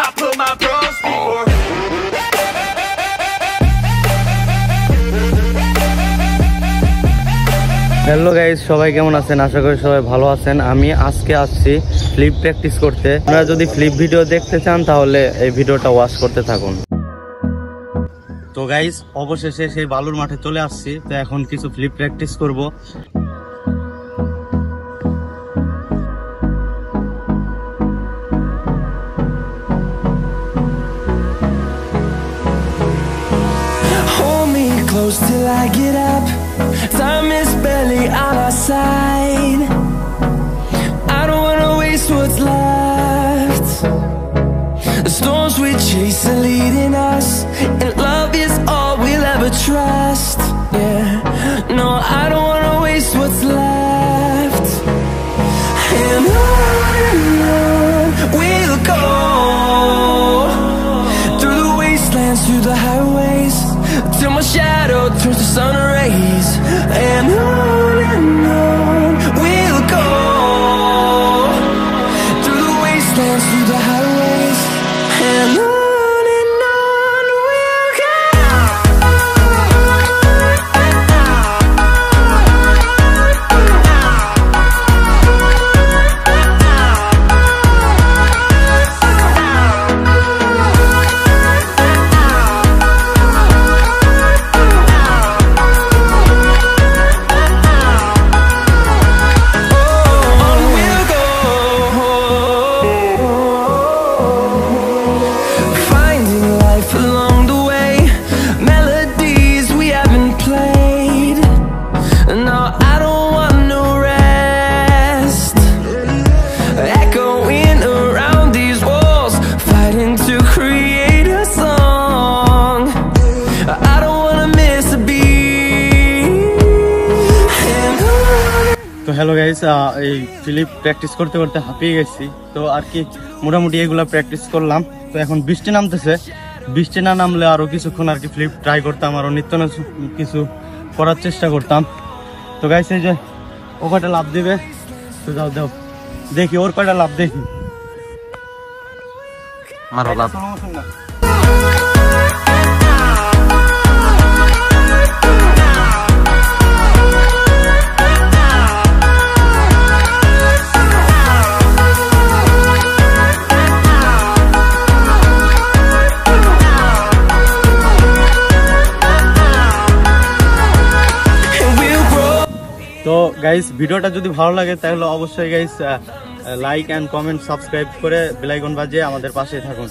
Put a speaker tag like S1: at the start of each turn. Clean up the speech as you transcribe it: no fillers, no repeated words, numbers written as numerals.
S1: I put my bros before.
S2: Hello guys, সবাই কেমন আছেন? আশা করি সবাই ভালো আছেন। আমি আজকে আসছি ফ্লিপ প্র্যাকটিস করতে। আপনারা যদি ফ্লিপ ভিডিও দেখতে চান তাহলে এই ভিডিওটা ওয়াচ করতে থাকুন। তো গাইস, অবশেষে সেই বালুর মাঠে চলে আসছি। তো এখন কিছু ফ্লিপ প্র্যাকটিস করব।
S3: Close till I get up. Time is barely on our side. I don't wanna waste what's left. The storms we chase are leading us, and love is all we'll ever trust. Yeah, no, I don't wanna waste what's left. And on we'll go, through the wastelands, through the highways, till my shadow turns to sun rays. And on we'll go, through the wastelands, through the highways. And on we'll go.
S2: তো hello guys, এই flip practice করতে করতে হাঁপিয়ে গেছি। তো আর কি মোটামুটি এগুলা প্র্যাকটিস করলাম। তো এখন বৃষ্টি নামতেছে, বৃষ্টি না নামলে আরো কিছুক্ষণ আর কি ফ্লিপ ট্রাই করতাম, আরো নিত্য কিছু করার চেষ্টা করতাম। তো গাইস, এই যে ও কয়টা লাভ দিবে, তো যাও দাও দেখি ওর কয়টা লাভ দেখি।
S4: মারো লাভ।
S2: তো গাইস, ভিডিওটা যদি ভালো লাগে তাহলে অবশ্যই guys like and comment subscribe করে বেল আইকন বাজিয়ে আমাদের পাশে থাকুন।